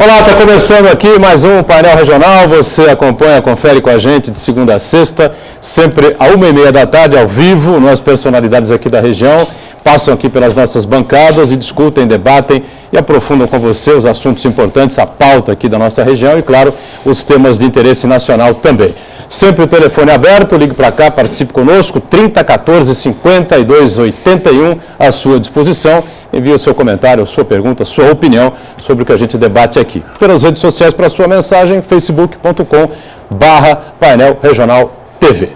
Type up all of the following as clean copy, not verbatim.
Olá, está começando aqui mais um painel regional. Você acompanha, confere com a gente de segunda a sexta, sempre às 1h30 da tarde, ao vivo. Nós, personalidades aqui da região, passam aqui pelas nossas bancadas e discutem, debatem e aprofundam com você os assuntos importantes, a pauta aqui da nossa região e, claro, os temas de interesse nacional também. Sempre o telefone aberto, ligue para cá, participe conosco, 3014 5281 à sua disposição. Envie o seu comentário, a sua pergunta, a sua opinião sobre o que a gente debate aqui. Pelas redes sociais para a sua mensagem, facebook.com/painel regional TV.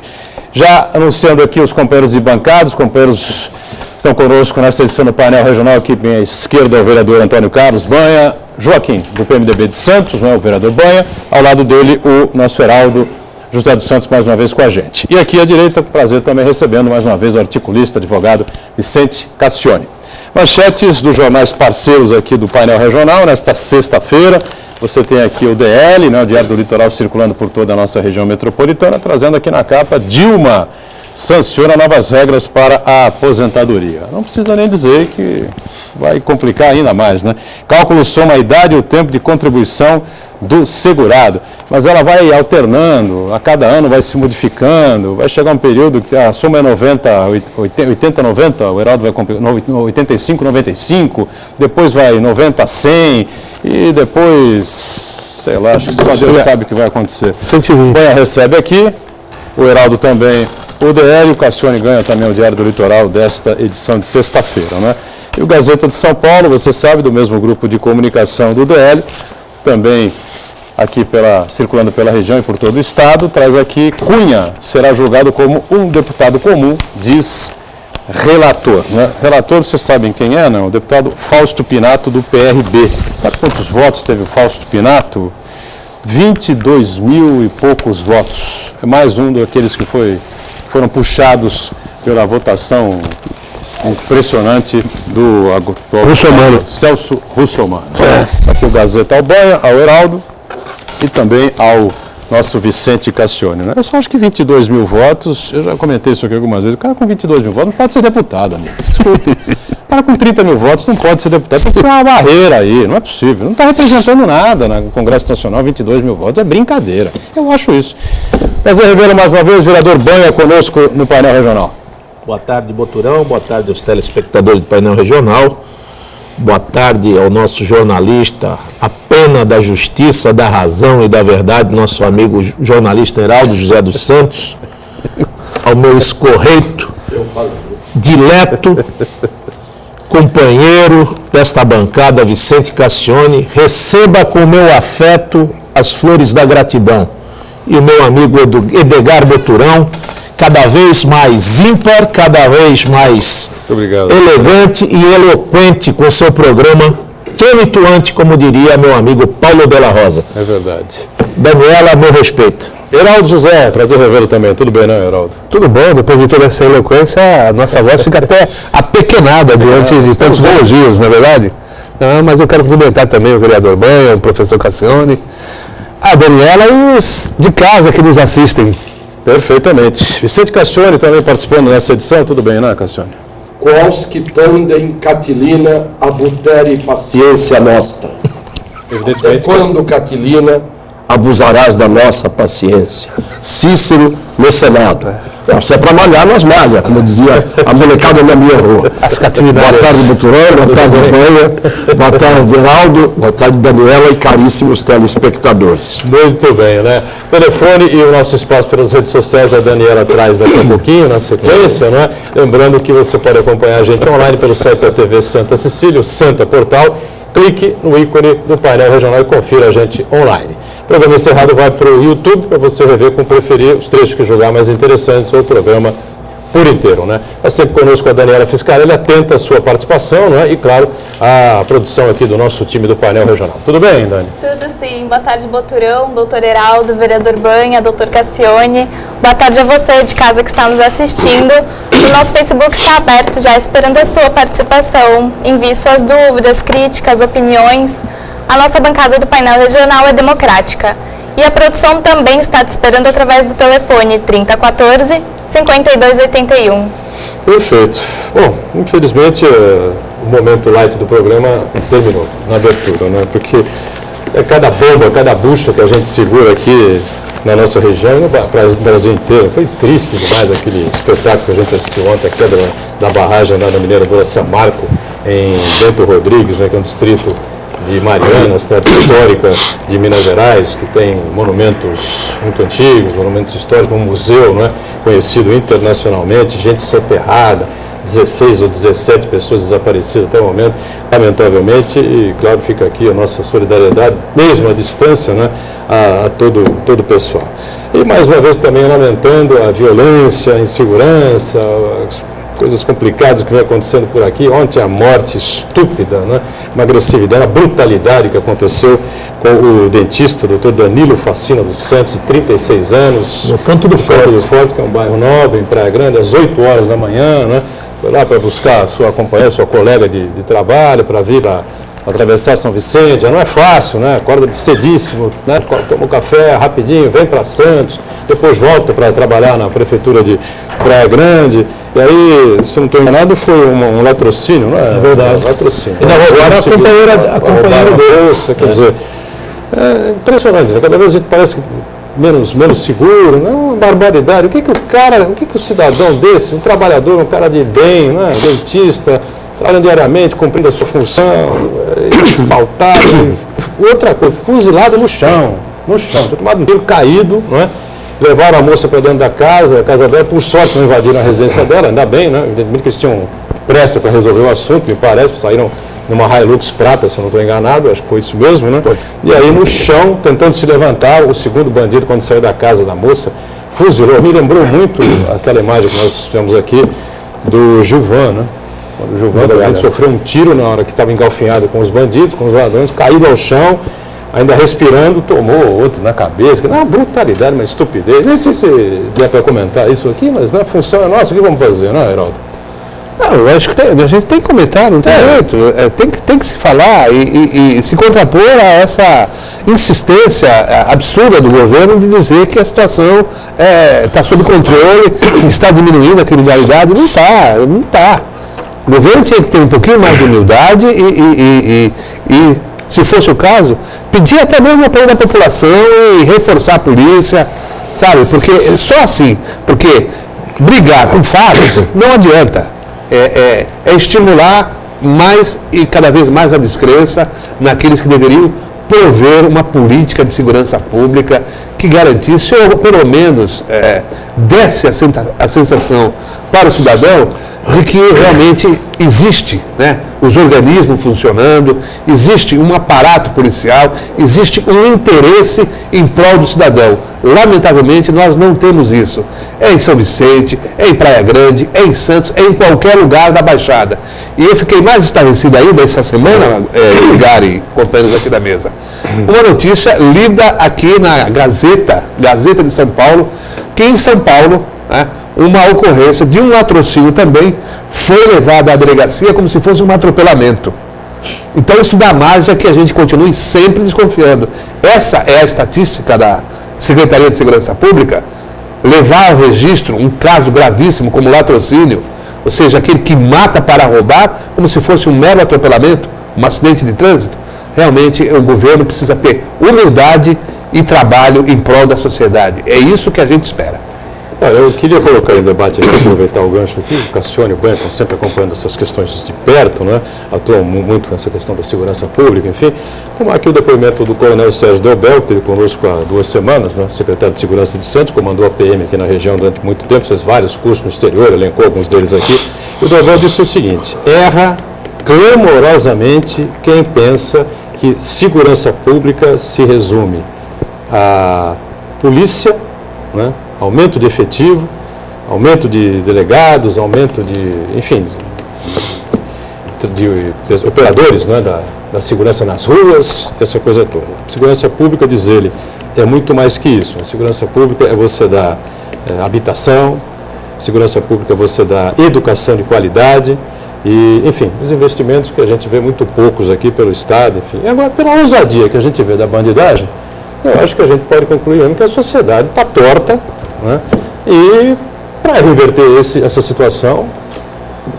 Já anunciando aqui os companheiros de bancada, os companheiros estão conosco nessa edição do painel regional, aqui à minha esquerda o vereador Antônio Carlos Banha, Joaquim, do PMDB de Santos, o vereador Banha, ao lado dele o nosso Heraldo José dos Santos, mais uma vez com a gente. E aqui à direita, prazer também recebendo mais uma vez o articulista, advogado Vicente Cassione. Manchetes dos jornais parceiros aqui do painel regional, nesta sexta-feira. Você tem aqui o DL, o Diário do Litoral, circulando por toda a nossa região metropolitana, trazendo aqui na capa: Dilma sanciona novas regras para a aposentadoria. Não precisa nem dizer que vai complicar ainda mais, né? Cálculo soma a idade e o tempo de contribuição do segurado. Mas ela vai alternando, a cada ano vai se modificando, vai chegar um período que a soma é 80, 90, o Heraldo vai cumprir 85, 95, depois vai 90, 100 e depois, sei lá, acho que só Deus sabe o que vai acontecer. 120. Banha recebe aqui, o Heraldo também, o DL, o Cassione ganha também o Diário do Litoral desta edição de sexta-feira, né? E o Gazeta de São Paulo, você sabe, do mesmo grupo de comunicação do DL, também aqui circulando pela região e por todo o estado, traz aqui: Cunha será julgado como um deputado comum, diz relator. Né? Relator, vocês sabem quem é, não? O deputado Fausto Pinato, do PRB. Sabe quantos votos teve o Fausto Pinato? 22 mil e poucos votos. É mais um daqueles que foram puxados pela votação impressionante do Russomano. Celso Russomano. Aqui o Gazeta ao Banha, ao Heraldo e também ao nosso Vicente Cassione. Né? Eu só acho que 22 mil votos, eu já comentei isso aqui algumas vezes, o cara com 22 mil votos não pode ser deputado, amigo. Desculpe. O cara com 30 mil votos não pode ser deputado, tem que ter uma barreira aí, não é possível. Não está representando nada no Congresso Nacional, 22 mil votos, é brincadeira. Eu acho isso. Prazer revê-lo mais uma vez, vereador Banha, conosco no painel regional. Boa tarde, Boturão. Boa tarde aos telespectadores do painel regional. Boa tarde ao nosso jornalista, a pena da justiça, da razão e da verdade, nosso amigo jornalista Heraldo José dos Santos. Ao meu escorreito, dileto, companheiro desta bancada, Vicente Cassione. Receba com o meu afeto as flores da gratidão. E o meu amigo Edgar Boturão, cada vez mais ímpar, cada vez mais elegante e eloquente com seu programa tonituante, como diria meu amigo Paulo Della Rosa. É verdade. Daniela, meu respeito. Heraldo José, prazer revê-lo também. Tudo bem, não, Heraldo? Tudo bom, depois de toda essa eloquência, a nossa voz fica até apequenada diante de tantos elogios, não é verdade? Não, mas eu quero cumprimentar também o vereador Banha, o professor Cassione, a Daniela e os de casa que nos assistem. Perfeitamente. Vicente Cassione também participando nessa edição. Tudo bem, né, Cassione? Quos que tandem Catilina abutere paciência nostra. Evidentemente. Até quando, Catilina, abusarás da nossa paciência? Cícero no Senado. Se é para malhar, nós malha, como dizia a molecada da minha rua. As catilinárias. Boa tarde, Buturão, boa tarde, Banha, boa tarde, Heraldo, boa tarde, Daniela e caríssimos telespectadores. Muito bem, né? Telefone e o nosso espaço pelas redes sociais, a Daniela traz daqui a pouquinho, na sequência, né? Lembrando que você pode acompanhar a gente online pelo site da TV Santa Cecília, o Santa Portal. Clique no ícone do painel regional e confira a gente online. O programa encerrado vai para o YouTube para você rever como preferir os trechos que julgar mais interessantes ou o programa por inteiro, né? Está sempre conosco a Daniela Fiscarelli, atenta à sua participação, né? E, claro, a produção aqui do nosso time do painel regional. Tudo bem, Dani? Tudo sim. Boa tarde, Boturão, doutor Heraldo, vereador Banha, doutor Cassione. Boa tarde a você de casa que está nos assistindo. O nosso Facebook está aberto já, esperando a sua participação. Envie suas dúvidas, críticas, opiniões. A nossa bancada do painel regional é democrática. E a produção também está te esperando através do telefone 3014-5281. Perfeito. Bom, infelizmente o momento light do programa terminou na abertura, né? Porque É cada bomba, cada bucha que a gente segura aqui na nossa região e no Brasil inteiro. Foi triste demais aquele espetáculo que a gente assistiu ontem, a queda da barragem lá na mineradora São Marco, em Bento Rodrigues, né, que é um distrito de Mariana, cidade histórica de Minas Gerais, que tem monumentos muito antigos, monumentos históricos, um museu, né, conhecido internacionalmente, gente soterrada, 16 ou 17 pessoas desaparecidas até o momento, lamentavelmente, e claro, fica aqui a nossa solidariedade, mesmo à distância, né, a todo o pessoal. E mais uma vez também lamentando a violência, a insegurança, as coisas complicadas que vem acontecendo por aqui. Ontem a morte estúpida, né, uma agressividade, uma brutalidade que aconteceu com o dentista, o doutor Danilo Facina dos Santos, de 36 anos, no Canto do Forte, que é um bairro nobre, em Praia Grande, às 8 horas da manhã, né? Foi lá para buscar a sua companheira, sua colega de trabalho, para vir para atravessar São Vicente. Já não é fácil, né? Acorda cedíssimo, né? Toma um café rapidinho, vem para Santos, depois volta para trabalhar na prefeitura de Praia Grande. E aí, se não estou enganado, foi um latrocínio, não é? É verdade. Latrocínio. E na agora a companheira dele. Quer dizer, é impressionante, né? Cada vez a gente parece menos seguro, né? Uma barbaridade. O que o cidadão desse, um trabalhador, um cara de bem, né? Dentista, trabalhando diariamente, cumprindo a sua função, assaltado, outra coisa, fuzilado no chão, tinha tomado um tiro caído, não é? Levaram a moça para dentro da casa dela, por sorte não invadiram a residência dela, ainda bem, né? Evidentemente que eles tinham pressa para resolver o assunto, me parece, saíram numa Hilux prata, se eu não estou enganado, acho que foi isso mesmo, né? E aí no chão, tentando se levantar, o segundo bandido, quando saiu da casa da moça, fuzilou. Me lembrou muito aquela imagem que nós tivemos aqui do Gilvan, né? O Gilvan sofreu um tiro na hora que estava engalfinhado com os bandidos, com os ladrões, caído ao chão, ainda respirando, tomou outro na cabeça. Uma brutalidade, uma estupidez. Nem sei se der para comentar isso aqui, mas na função é nossa, o que vamos fazer, né, Heraldo? Não, eu acho que a gente tem que comentar, não tem jeito. Tem que se falar e se contrapor a essa insistência absurda do governo de dizer que a situação está sob controle, está diminuindo a criminalidade. Não está. O governo tinha que ter um pouquinho mais de humildade e se fosse o caso, pedir até mesmo apoio da população e reforçar a polícia, sabe? Porque só assim, porque brigar com fatos não adianta. É estimular mais e cada vez mais a descrença naqueles que deveriam prover uma política de segurança pública que garantisse, ou pelo menos desse a sensação para o cidadão de que realmente existe, né, os organismos funcionando, existe um aparato policial, existe um interesse em prol do cidadão. Lamentavelmente, nós não temos isso. É em São Vicente, é em Praia Grande, é em Santos, é em qualquer lugar da Baixada. E eu fiquei mais estarrecido ainda essa semana, Gary, companheiros aqui da mesa. Uma notícia lida aqui na Gazeta de São Paulo, que em São Paulo, né, uma ocorrência de um latrocínio também foi levada à delegacia como se fosse um atropelamento. Então isso dá margem a que a gente continue sempre desconfiando. Essa é a estatística da Secretaria de Segurança Pública, levar ao registro um caso gravíssimo como latrocínio, ou seja, aquele que mata para roubar, como se fosse um mero atropelamento, um acidente de trânsito. Realmente o governo precisa ter humildade e trabalho em prol da sociedade. É isso que a gente espera. Eu queria colocar em debate aqui, aproveitar o gancho aqui, o Cassione e o Banha estão sempre acompanhando essas questões de perto, né? Atuam muito nessa questão da segurança pública, enfim. Como aqui o depoimento do coronel Sérgio Delbel, que esteve conosco há 2 semanas, né? Secretário de Segurança de Santos, comandou a PM aqui na região durante muito tempo, fez vários cursos no exterior, elencou alguns deles aqui. E o Delbel disse o seguinte: erra clamorosamente quem pensa que segurança pública se resume à polícia, né? Aumento de efetivo, aumento de delegados, aumento de, enfim, de operadores, né, da segurança nas ruas, essa coisa toda. Segurança pública, diz ele, é muito mais que isso. A segurança pública é você dar habitação, segurança pública é você dar educação de qualidade e, enfim, os investimentos que a gente vê muito poucos aqui pelo Estado, enfim. E agora, pela ousadia que a gente vê da bandidagem, eu acho que a gente pode concluir que a sociedade está torta, né? E para reverter essa situação,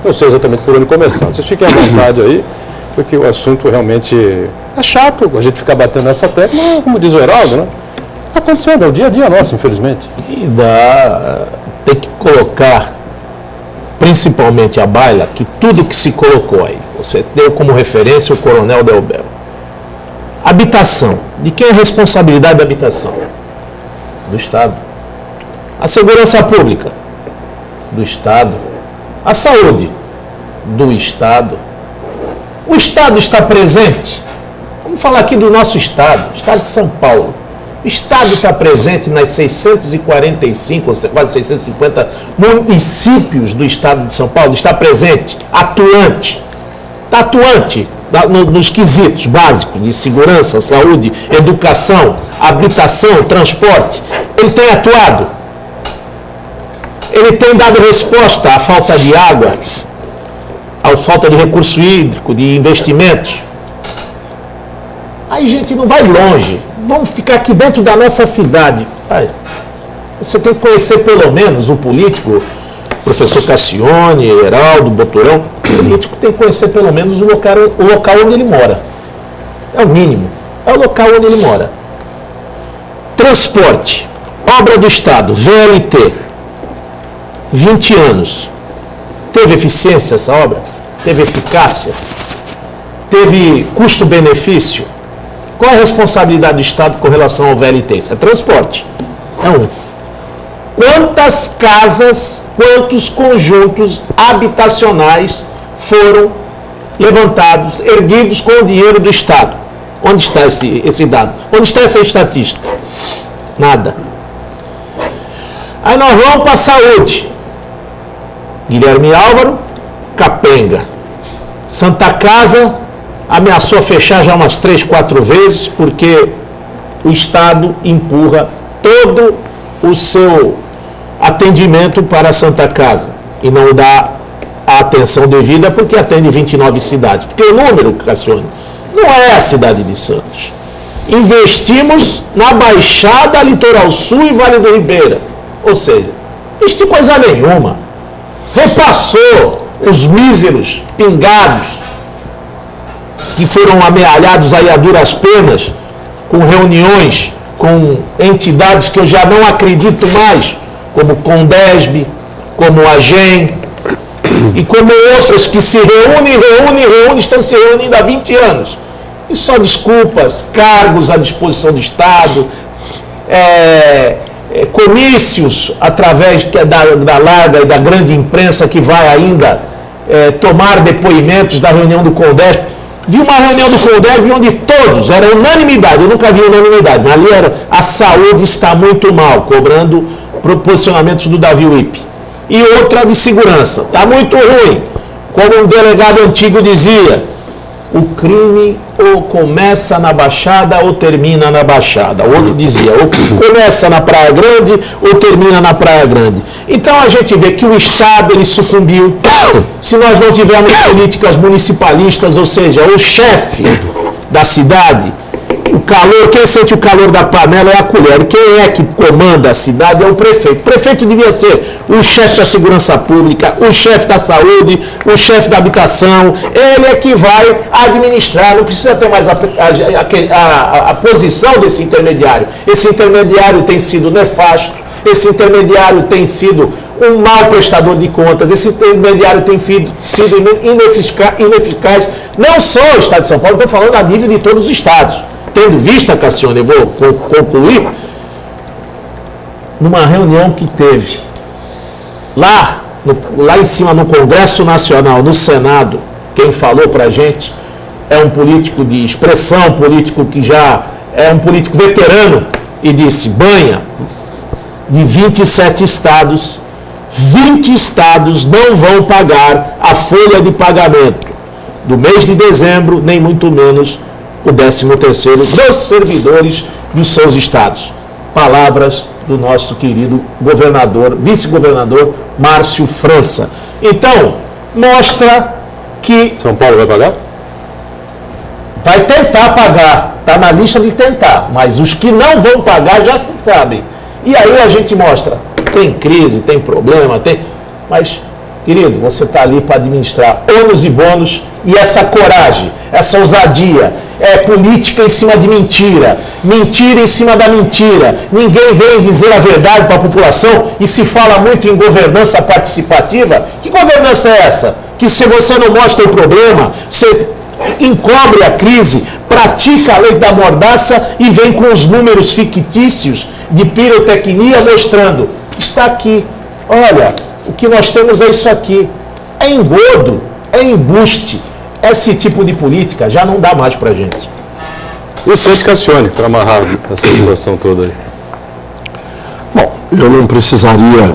não sei exatamente por onde começar. Vocês fiquem à vontade aí, porque o assunto realmente é chato, a gente ficar batendo nessa tecla, mas, como diz o Heraldo, né? Está acontecendo, é o dia a dia nosso, infelizmente. E tem que colocar, principalmente a baila, que tudo que se colocou aí, você deu como referência o Coronel Delbel. Habitação. De quem é a responsabilidade da habitação? Do Estado. A segurança pública? Do Estado. A saúde? Do Estado. O Estado está presente? Vamos falar aqui do nosso Estado, Estado de São Paulo. O Estado está presente nas 645, ou quase 650 municípios do Estado de São Paulo, está presente, atuante. Está atuante nos quesitos básicos de segurança, saúde, educação, habitação, transporte. Ele tem atuado. Ele tem dado resposta à falta de água, à falta de recurso hídrico, de investimentos. Aí, gente, não vai longe. Vamos ficar aqui dentro da nossa cidade. Você tem que conhecer pelo menos o político, professor Cassione, Heraldo, Boturão. O político tem que conhecer pelo menos o local onde ele mora. É o mínimo. É o local onde ele mora. Transporte. Obra do Estado. VLT. 20 anos. Teve eficiência essa obra? Teve eficácia? Teve custo-benefício? Qual é a responsabilidade do Estado com relação ao VLT? Isso é transporte. É um. Quantas casas, quantos conjuntos habitacionais foram levantados, erguidos com o dinheiro do Estado? Onde está esse dado? Onde está essa estatística? Nada. Aí nós vamos para a saúde. Guilherme Álvaro, capenga. Santa Casa ameaçou fechar já umas 3, 4 vezes, porque o Estado empurra todo o seu atendimento para a Santa Casa e não dá a atenção devida porque atende 29 cidades. Porque o número, Cassione, não é a cidade de Santos. Investimos na Baixada, Litoral Sul e Vale do Ribeira. Ou seja, isso de coisa nenhuma. Repassou os míseros pingados que foram amealhados aí a duras penas, com reuniões com entidades que eu já não acredito mais, como Condesb, como a GEM, e como outras que se reúnem, estão se reunindo há 20 anos. E só desculpas, cargos à disposição do Estado, comícios através da larga e da grande imprensa que vai ainda tomar depoimentos da reunião do Condesb. Vi uma reunião do Condesb onde todos, era unanimidade, eu nunca vi unanimidade, mas ali era: a saúde está muito mal, cobrando posicionamentos do Davi Wipe. E outra de segurança, está muito ruim, como um delegado antigo dizia: o crime ou começa na Baixada ou termina na Baixada. O outro dizia: ou começa na Praia Grande ou termina na Praia Grande. Então a gente vê que o Estado ele sucumbiu. Se nós não tivermos políticas municipalistas, ou seja, o chefe da cidade, o calor, quem sente o calor da panela é a colher. Quem é que comanda a cidade é o prefeito. O prefeito devia ser o chefe da segurança pública, o chefe da saúde, o chefe da habitação. Ele é que vai administrar, não precisa ter mais a posição desse intermediário. Esse intermediário tem sido nefasto, esse intermediário tem sido um mau prestador de contas, esse intermediário tem sido ineficaz, não só o Estado de São Paulo, estou falando a nível de todos os estados. Tendo vista, Cassione, eu vou concluir, numa reunião que teve lá em cima no Congresso Nacional, no Senado, quem falou pra gente é um político de expressão, político que já é um político veterano, e disse: Banha, de 27 estados, 20 estados não vão pagar a folha de pagamento do mês de dezembro, nem muito menos o 13º dos servidores dos seus estados. Palavras do nosso querido governador, vice-governador Márcio França. Então, mostra que São Paulo vai pagar? vai tentar pagar, está na lista de tentar, mas os que não vão pagar já se sabem. E aí a gente mostra, tem crise, tem problema, mas Querido, você está ali para administrar ônus e bônus, e essa coragem, essa ousadia, é política em cima de mentira, mentira em cima da mentira. Ninguém vem dizer a verdade para a população e se fala muito em governança participativa. Que governança é essa? Que se você não mostra o problema, você encobre a crise, pratica a lei da mordaça e vem com os números fictícios de pirotecnia mostrando. Está aqui. Olha, o que nós temos é isso aqui. É engodo, é embuste. Esse tipo de política já não dá mais pra gente. Vicente Cassione, para amarrar essa situação toda aí. Bom, eu não precisaria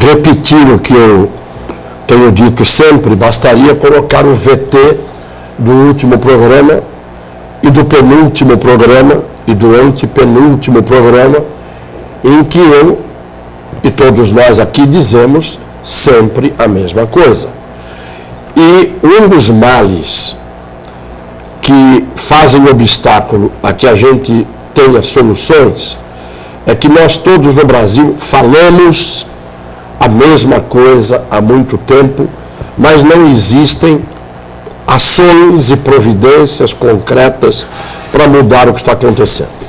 repetir o que eu tenho dito sempre, bastaria colocar o VT do último programa e do penúltimo programa e do antepenúltimo programa, em que eu e todos nós aqui dizemos sempre a mesma coisa. E um dos males que fazem obstáculo a que a gente tenha soluções é que nós todos no Brasil falamos a mesma coisa há muito tempo, mas não existem ações e providências concretas para mudar o que está acontecendo.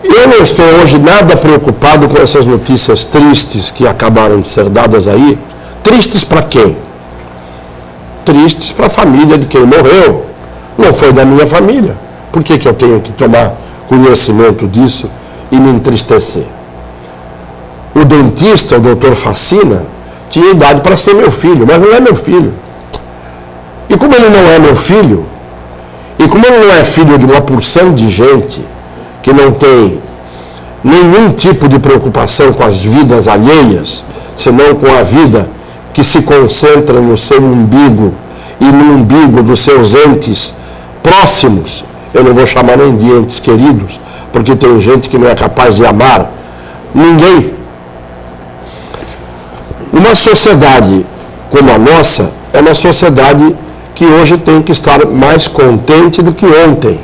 Eu não estou hoje nada preocupado com essas notícias tristes que acabaram de ser dadas aí. Tristes para quem? Tristes para a família de quem morreu. Não foi da minha família. Por que eu tenho que tomar conhecimento disso e me entristecer? O dentista, o doutor Facina, tinha idade para ser meu filho, mas não é meu filho. E como ele não é meu filho, e como ele não é filho de uma porção de gente que não tem nenhum tipo de preocupação com as vidas alheias, senão com a vida que se concentra no seu umbigo e no umbigo dos seus entes próximos, eu não vou chamar nem de entes queridos, porque tem gente que não é capaz de amar ninguém. Uma sociedade como a nossa é uma sociedade que hoje tem que estar mais contente do que ontem,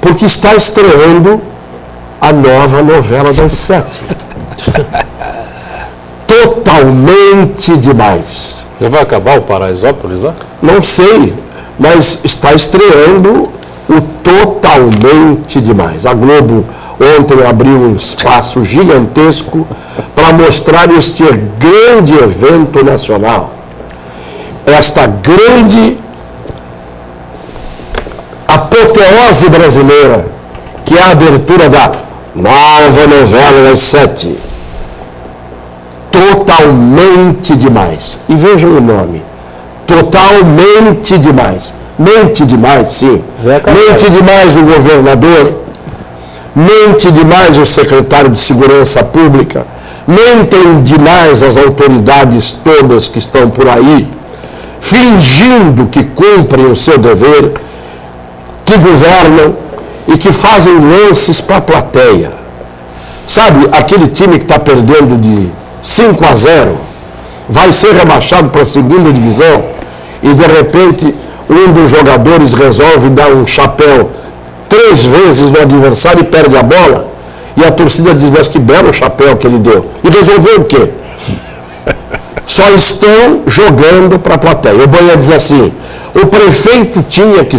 porque está estreando a nova novela das 7. Totalmente demais. Já vai acabar o Paraisópolis lá? Não sei, mas está estreando o Totalmente Demais. A Globo ontem abriu um espaço gigantesco para mostrar este grande evento nacional. Esta grande apoteose brasileira, que é a abertura da nova novela das 7. Totalmente Demais. E vejam o nome. Totalmente Demais. Mente demais, sim. Mente demais o governador. Mente demais o secretário de Segurança Pública. Mentem demais as autoridades todas que estão por aí, fingindo que cumprem o seu dever, que governam e que fazem lances para a plateia. Sabe, aquele time que está perdendo de 5-0, vai ser rebaixado para a segunda divisão e de repente um dos jogadores resolve dar um chapéu 3 vezes no adversário e perde a bola, e a torcida diz, mas que belo chapéu que ele deu. E resolveu o quê? Só estão jogando para a plateia. O Banha diz assim, o prefeito tinha que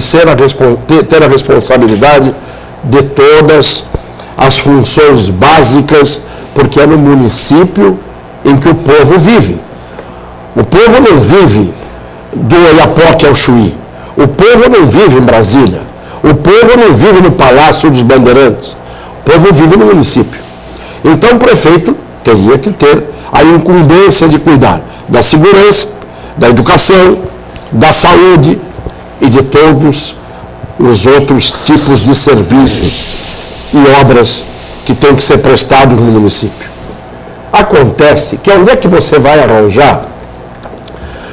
ter a responsabilidade de todas as funções básicas, porque é no município em que o povo vive. O povo não vive do Oiapoque ao Chuí. O povo não vive em Brasília. O povo não vive no Palácio dos Bandeirantes. O povo vive no município. Então o prefeito teria que ter a incumbência de cuidar da segurança, da educação, da saúde e de todos os outros tipos de serviços e obras que têm que ser prestados no município. Acontece que onde é que você vai arranjar,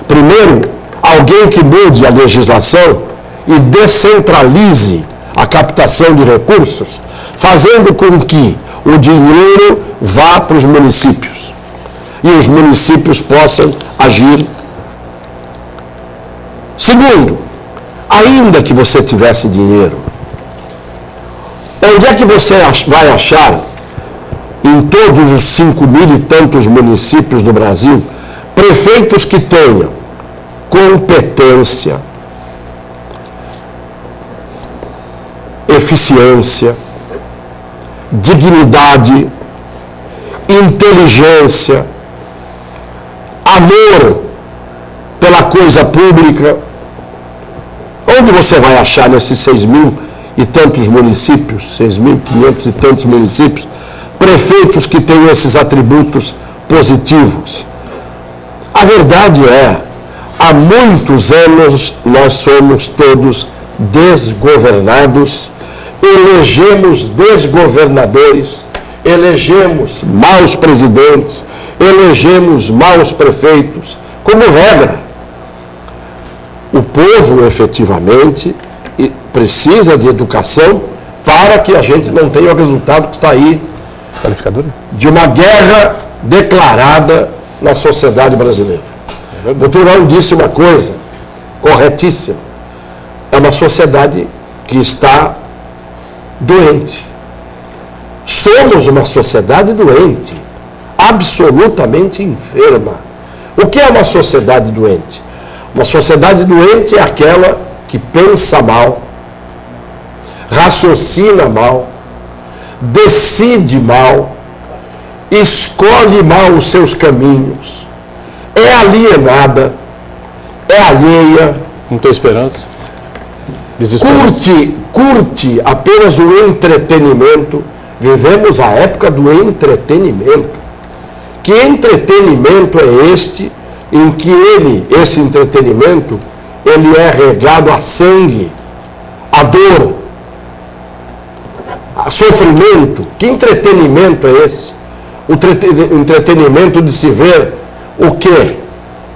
primeiro, alguém que mude a legislação e descentralize a captação de recursos, fazendo com que o dinheiro vá para os municípios e os municípios possam agir. Segundo, ainda que você tivesse dinheiro, onde é que você vai achar em todos os 5.000 e tantos municípios do Brasil, prefeitos que tenham competência, eficiência, dignidade, inteligência, amor pela coisa pública. Onde você vai achar nesses 6.000 e tantos municípios, 6.500 e tantos municípios, prefeitos que tenham esses atributos positivos? A verdade é, há muitos anos nós somos todos desgovernados, elegemos desgovernadores, elegemos maus presidentes, elegemos maus prefeitos, como regra. O povo, efetivamente, precisa de educação para que a gente não tenha o resultado que está aí de uma guerra declarada na sociedade brasileira. O Boturão disse uma coisa corretíssima. É uma sociedade que está doente. Somos uma sociedade doente, absolutamente enferma. O que é uma sociedade doente? Uma sociedade doente é aquela que pensa mal, raciocina mal, decide mal, escolhe mal os seus caminhos, é alienada, é alheia, Não tem esperança. curte apenas o entretenimento. Vivemos a época do entretenimento. Que entretenimento é este em que esse entretenimento, ele é regado a sangue, a dor, a sofrimento? Que entretenimento é esse? O entretenimento de se ver o quê?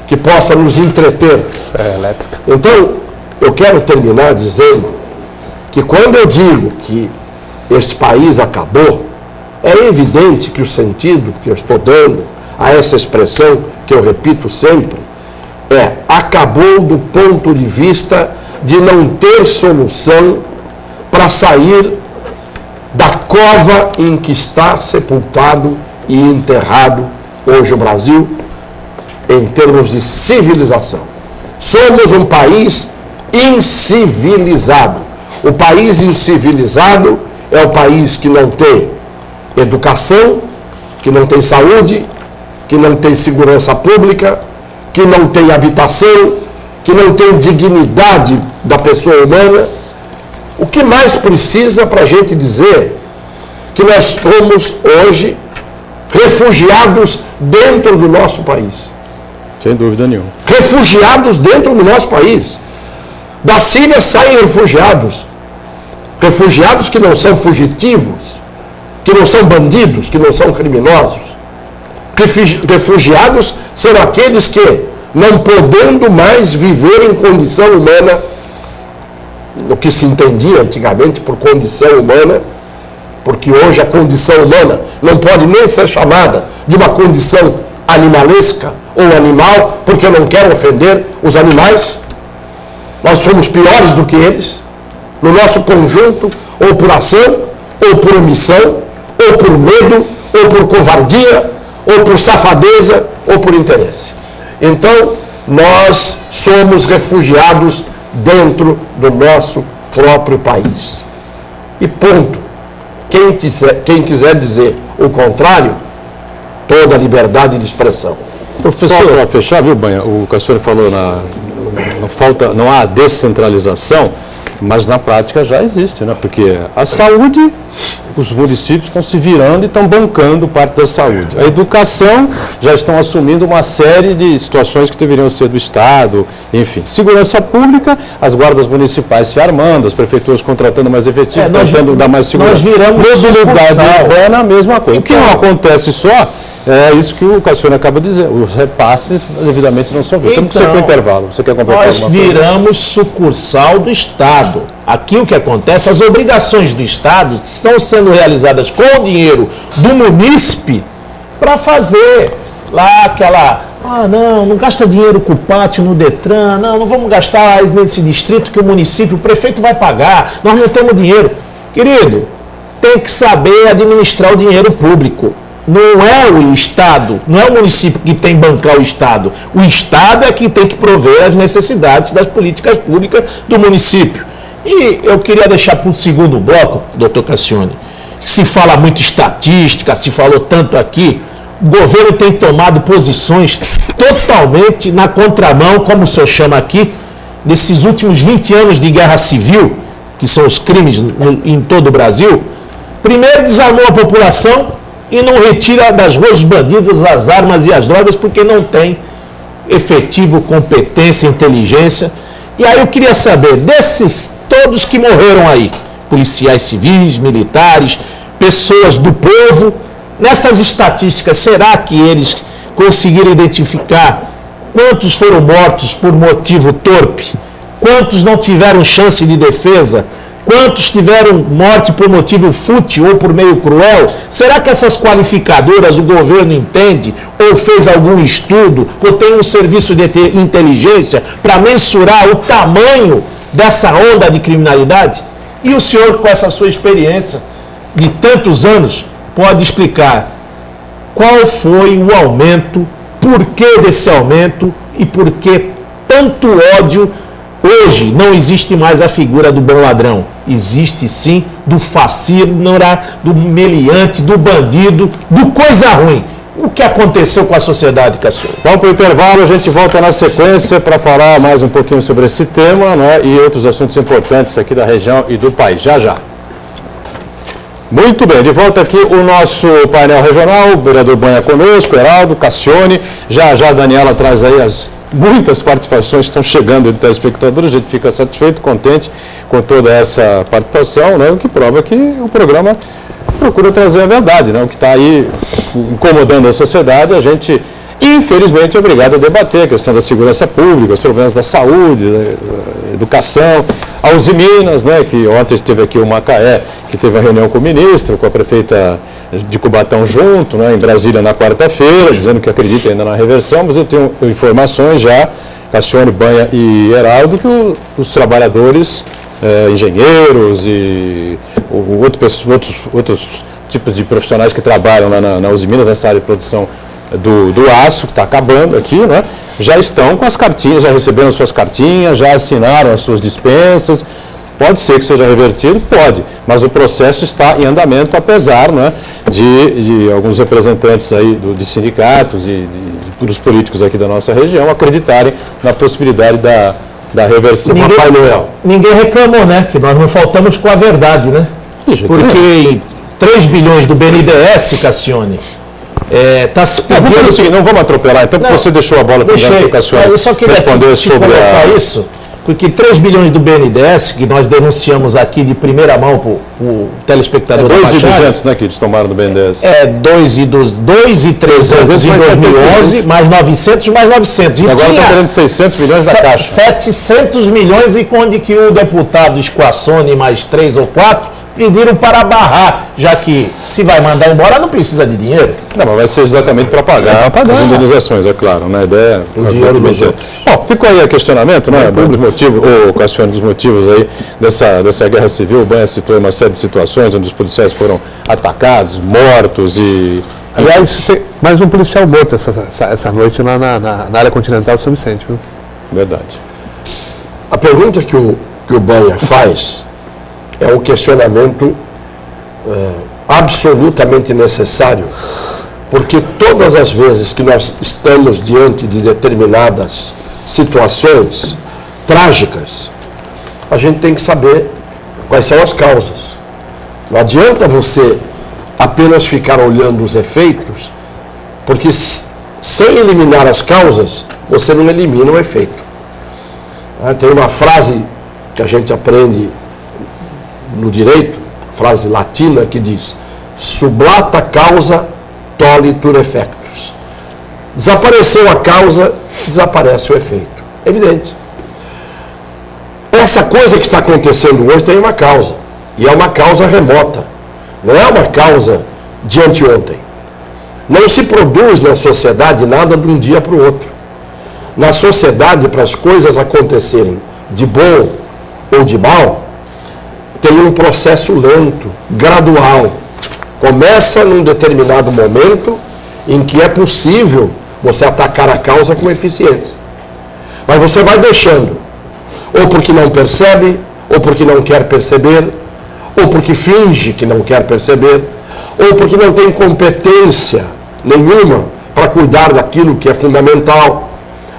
Que possa nos entreter. Então, eu quero terminar dizendo que quando eu digo que este país acabou, é evidente que o sentido que eu estou dando a essa expressão, que eu repito sempre, é acabou do ponto de vista de não ter solução para sair da cova em que está sepultado e enterrado hoje o Brasil, em termos de civilização. Somos um país incivilizado. O país incivilizado é o país que não tem educação, que não tem saúde, que não tem segurança pública, que não tem habitação, que não tem dignidade da pessoa humana. O que mais precisa para a gente dizer que nós somos hoje refugiados dentro do nosso país? Sem dúvida nenhuma. Refugiados dentro do nosso país. Da Síria saem refugiados. Refugiados que não são fugitivos, que não são bandidos, que não são criminosos. Refugiados são aqueles que, não podendo mais viver em condição humana, o que se entendia antigamente por condição humana, porque hoje a condição humana não pode nem ser chamada de uma condição animalesca ou animal, porque eu não quero ofender os animais. Nós somos piores do que eles, no nosso conjunto, ou por ação, ou por omissão, ou por medo, ou por covardia, ou por safadeza, ou por interesse. Então, nós somos refugiados dentro do nosso próprio país. E ponto. Quem quiser dizer o contrário, toda a liberdade de expressão. Professor, para fechar, viu, Banha? O que o senhor falou, não há descentralização, mas na prática já existe, né? Porque a saúde, os municípios estão se virando e estão bancando parte da saúde. A educação, já estão assumindo uma série de situações que deveriam ser do Estado, enfim. Segurança pública, as guardas municipais se armando, as prefeituras contratando mais efetivo, tentando dar mais segurança. Nós viramos mobilidade urbana, a mesma coisa. O que não acontece só é isso que o Cassione acaba de dizer, os repasses devidamente não são feitos. Temos que ser com o intervalo. Você quer completar nós alguma coisa? viramos sucursal do Estado. Aqui o que acontece, as obrigações do Estado estão sendo realizadas com o dinheiro do munícipe para fazer lá aquela... não gasta dinheiro com o pátio no Detran, não vamos gastar nesse distrito que o município, o prefeito vai pagar, nós não temos dinheiro. Querido, tem que saber administrar o dinheiro público. Não é o Estado, não é o município que tem que bancar o Estado. O Estado é que tem que prover as necessidades das políticas públicas do município. E eu queria deixar para o segundo bloco, doutor Cassione, que se fala muito estatística, se falou tanto aqui, o governo tem tomado posições totalmente na contramão, como o senhor chama aqui, nesses últimos 20 anos de guerra civil, que são os crimes em todo o Brasil. Primeiro desarmou a população e não retira das ruas os bandidos, as armas e as drogas, porque não tem efetivo, competência, inteligência. E aí eu queria saber, desses todos que morreram aí, policiais civis, militares, pessoas do povo, nestas estatísticas, será que eles conseguiram identificar quantos foram mortos por motivo torpe? Quantos não tiveram chance de defesa? Quantos tiveram morte por motivo fútil ou por meio cruel? Será que essas qualificadoras o governo entende? Ou fez algum estudo? Ou tem um serviço de inteligência para mensurar o tamanho dessa onda de criminalidade? E o senhor, com essa sua experiência de tantos anos, pode explicar qual foi o aumento, por que desse aumento e por que tanto ódio? Hoje não existe mais a figura do bom ladrão, existe sim do facínora, do meliante, do bandido, do coisa ruim. O que aconteceu com a sociedade, Cassiano? Vamos para o intervalo, a gente volta na sequência para falar mais um pouquinho sobre esse tema, né, e outros assuntos importantes aqui da região e do país. Já, já. Muito bem, de volta aqui o nosso painel regional, o vereador Banha conosco, Heraldo, Cassione, já a Daniela traz aí muitas participações que estão chegando de telespectadores, a gente fica satisfeito, contente com toda essa participação, né, o que prova que o programa procura trazer a verdade, né, o que está aí incomodando a sociedade, a gente, infelizmente, é obrigado a debater a questão da segurança pública, os problemas da saúde, da educação, a Uzi Minas, né, que ontem esteve aqui o Macaé, que teve uma reunião com o ministro, com a prefeita de Cubatão junto, né, em Brasília na quarta-feira, dizendo que acredita ainda na reversão, mas eu tenho informações já, Cassione, Banha e Heraldo, que os trabalhadores, engenheiros e outros tipos de profissionais que trabalham lá na Uzi Minas, nessa área de produção do aço, que está acabando aqui, né, já estão com as cartinhas, já receberam as suas cartinhas, já assinaram as suas dispensas. Pode ser que seja revertido? Pode, mas o processo está em andamento, apesar, né, de alguns representantes aí de sindicatos e dos políticos aqui da nossa região acreditarem na possibilidade da reversão. Papai Noel. Ninguém reclamou, né? Que nós não faltamos com a verdade, né? Porque 3 bilhões do BNDES, Cassione, está se pedindo... Não vamos atropelar, então, porque você deixou a bola para o Cassione. Eu só queria te colocar isso. Porque 3 bilhões do BNDES, que nós denunciamos aqui de primeira mão para o telespectador da Baixada... 2.200, né, que eles tomaram do BNDES. 2.300 em 2011, mais 900, mais 900. E agora estão querendo 600 milhões da Caixa. 700 milhões, e onde que o deputado Esquassone, mais 3 ou 4, pediram para barrar, já que se vai mandar embora não precisa de dinheiro. Não, mas vai ser exatamente para pagar as indenizações, é claro, né? A ideia é o dinheiro dos outros. Bom, ficou aí o questionamento, né? O Cassione, dos motivos aí dessa guerra civil. O Banha citou uma série de situações onde os policiais foram atacados, mortos e... Aliás, tem mais um policial morto essa noite lá na área continental de São Vicente, viu? Verdade. A pergunta que o Banha faz é um questionamento absolutamente necessário, porque todas as vezes que nós estamos diante de determinadas situações trágicas, a gente tem que saber quais são as causas. Não adianta você apenas ficar olhando os efeitos, porque sem eliminar as causas, você não elimina o efeito. Tem uma frase que a gente aprende no direito, frase latina, que diz: sublata causa tolitur effectus. Desapareceu a causa, desaparece o efeito. Evidente. Essa coisa que está acontecendo hoje tem uma causa, e é uma causa remota, não é uma causa de anteontem. Não se produz na sociedade nada de um dia para o outro. Na sociedade, para as coisas acontecerem de bom ou de mal, tem um processo lento, gradual. Começa num determinado momento em que é possível você atacar a causa com eficiência. Mas você vai deixando, ou porque não percebe, ou porque não quer perceber, ou porque finge que não quer perceber, ou porque não tem competência nenhuma para cuidar daquilo que é fundamental.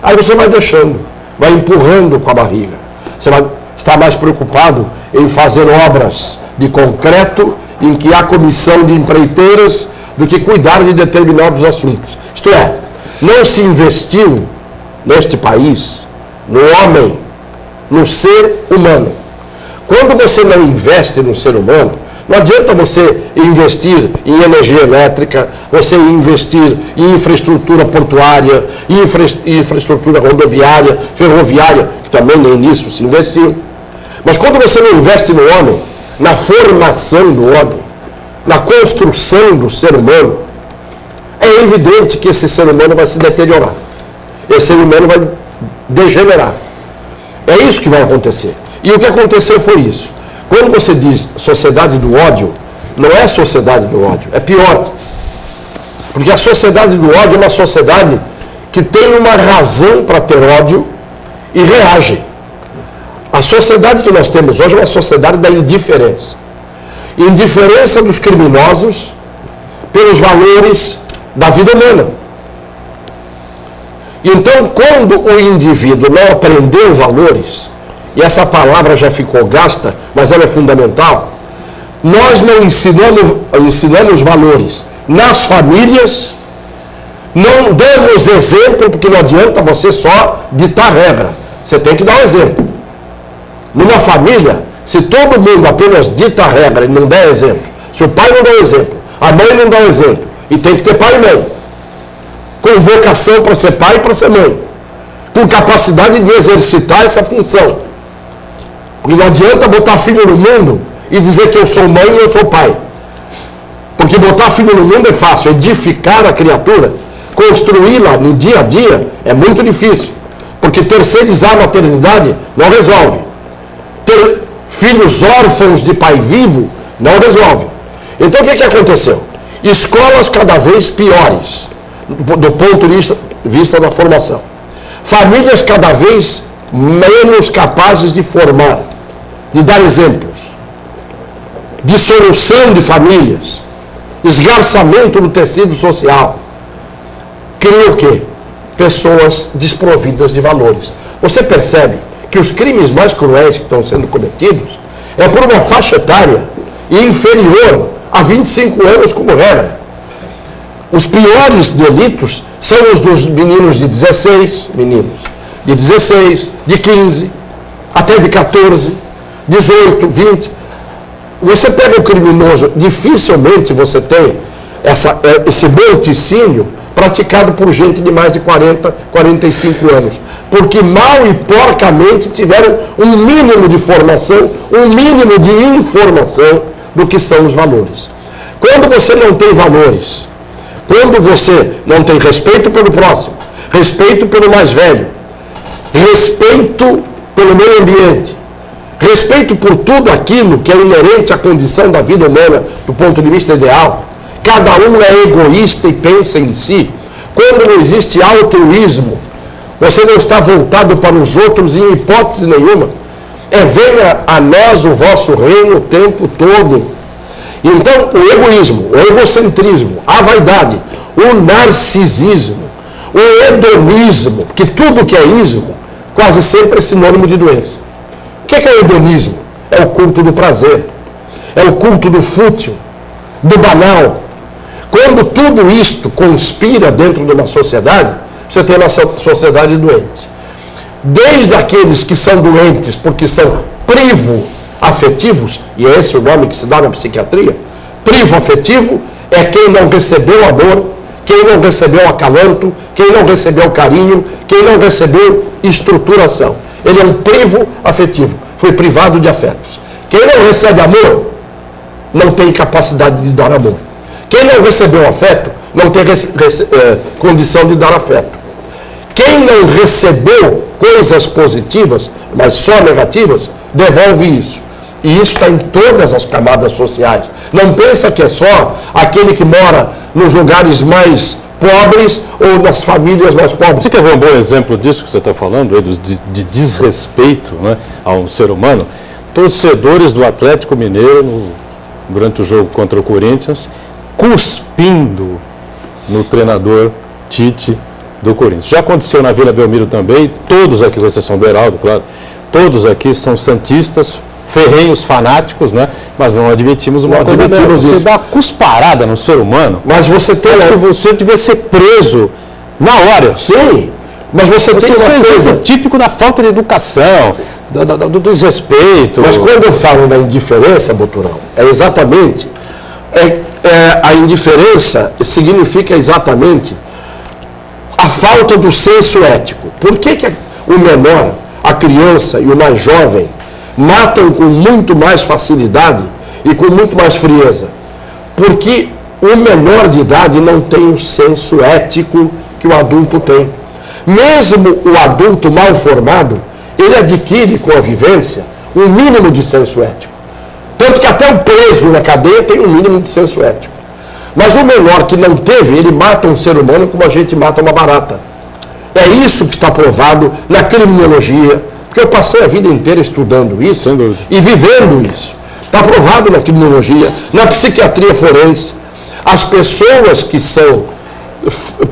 Aí você vai deixando, vai empurrando com a barriga. Você vai estar mais preocupado em fazer obras de concreto, em que há comissão de empreiteiras, do que cuidar de determinados assuntos. Isto é, não se investiu neste país, no homem, no ser humano. Quando você não investe no ser humano, não adianta você investir em energia elétrica, você investir em infraestrutura portuária, infraestrutura rodoviária, ferroviária, que também nem nisso se investiu. Mas quando você não investe no homem, na formação do homem, na construção do ser humano, é evidente que esse ser humano vai se deteriorar. Esse ser humano vai degenerar. É isso que vai acontecer. E o que aconteceu foi isso. Quando você diz sociedade do ódio, não é sociedade do ódio, é pior. Porque a sociedade do ódio é uma sociedade que tem uma razão para ter ódio e reage. A sociedade que nós temos hoje é uma sociedade da indiferença. Indiferença dos criminosos pelos valores da vida humana. Então, quando o indivíduo não aprendeu valores, e essa palavra já ficou gasta, mas ela é fundamental, nós não ensinamos valores nas famílias, não damos exemplo, porque não adianta você só ditar regra, você tem que dar um exemplo. Numa família, se todo mundo apenas dita a regra e não der exemplo, se o pai não dá exemplo, a mãe não dá exemplo, e tem que ter pai e mãe, com vocação para ser pai e para ser mãe, com capacidade de exercitar essa função. Porque não adianta botar filho no mundo e dizer que eu sou mãe e eu sou pai. Porque botar filho no mundo é fácil, edificar a criatura, construí-la no dia a dia é muito difícil. Porque terceirizar a maternidade não resolve. Ter filhos órfãos de pai vivo não resolve. Então o que aconteceu? Escolas cada vez piores, do ponto de vista da formação. Famílias cada vez menos capazes de formar, de dar exemplos. Dissolução de famílias, esgarçamento do tecido social. Cria o quê? Pessoas desprovidas de valores. Você percebe que os crimes mais cruéis que estão sendo cometidos é por uma faixa etária inferior a 25 anos como regra. Os piores delitos são os dos meninos de 16, de 15, até de 14, 18, 20. Você pega o criminoso, dificilmente você tem esse morticínio praticado por gente de mais de 40, 45 anos. Porque mal e porcamente tiveram um mínimo de formação, um mínimo de informação do que são os valores. Quando você não tem valores, quando você não tem respeito pelo próximo, respeito pelo mais velho, respeito pelo meio ambiente, respeito por tudo aquilo que é inerente à condição da vida humana do ponto de vista ideal, cada um é egoísta e pensa em si. Quando não existe altruísmo, você não está voltado para os outros em hipótese nenhuma. Venha a nós o vosso reino o tempo todo. Então, o egoísmo, o egocentrismo, a vaidade, o narcisismo, o hedonismo, que tudo que é ismo, quase sempre é sinônimo de doença. O que é o hedonismo? É o culto do prazer, é o culto do fútil, do banal. Quando tudo isto conspira dentro de uma sociedade, você tem uma sociedade doente. Desde aqueles que são doentes porque são privo-afetivos, e é esse o nome que se dá na psiquiatria, privo-afetivo é quem não recebeu amor, quem não recebeu acalanto, quem não recebeu carinho, quem não recebeu estruturação. Ele é um privo-afetivo, foi privado de afetos. Quem não recebe amor, não tem capacidade de dar amor. Quem não recebeu afeto, não tem condição de dar afeto. Quem não recebeu coisas positivas, mas só negativas, devolve isso. E isso está em todas as camadas sociais. Não pensa que é só aquele que mora nos lugares mais pobres ou nas famílias mais pobres. Você quer ver um bom exemplo disso que você está falando, aí, de desrespeito, né, a um ser humano? Torcedores do Atlético Mineiro, durante o jogo contra o Corinthians, cuspindo no treinador Tite do Corinthians. Já aconteceu na Vila Belmiro também, todos aqui, com exceção do Heraldo, claro, todos aqui são santistas, ferrenhos, fanáticos, né? Mas não admitimos uma coisa dessa. Você dá uma cusparada no ser humano, Mas você tem... acho que você devia ser preso na hora. Sim, mas você tem uma coisa... típico da falta de educação, do desrespeito. Mas quando eu falo da indiferença, Boturão, é exatamente... a indiferença significa exatamente a falta do senso ético. Por que o menor, a criança e o mais jovem matam com muito mais facilidade e com muito mais frieza? Porque o menor de idade não tem o senso ético que o adulto tem. Mesmo o adulto mal formado, ele adquire com a vivência um mínimo de senso ético. Tanto que até o preso na cadeia tem um mínimo de senso ético. Mas o menor que não teve, ele mata um ser humano como a gente mata uma barata. É isso que está provado na criminologia, porque eu passei a vida inteira estudando isso e vivendo isso. Está provado na criminologia, na psiquiatria forense. As pessoas que são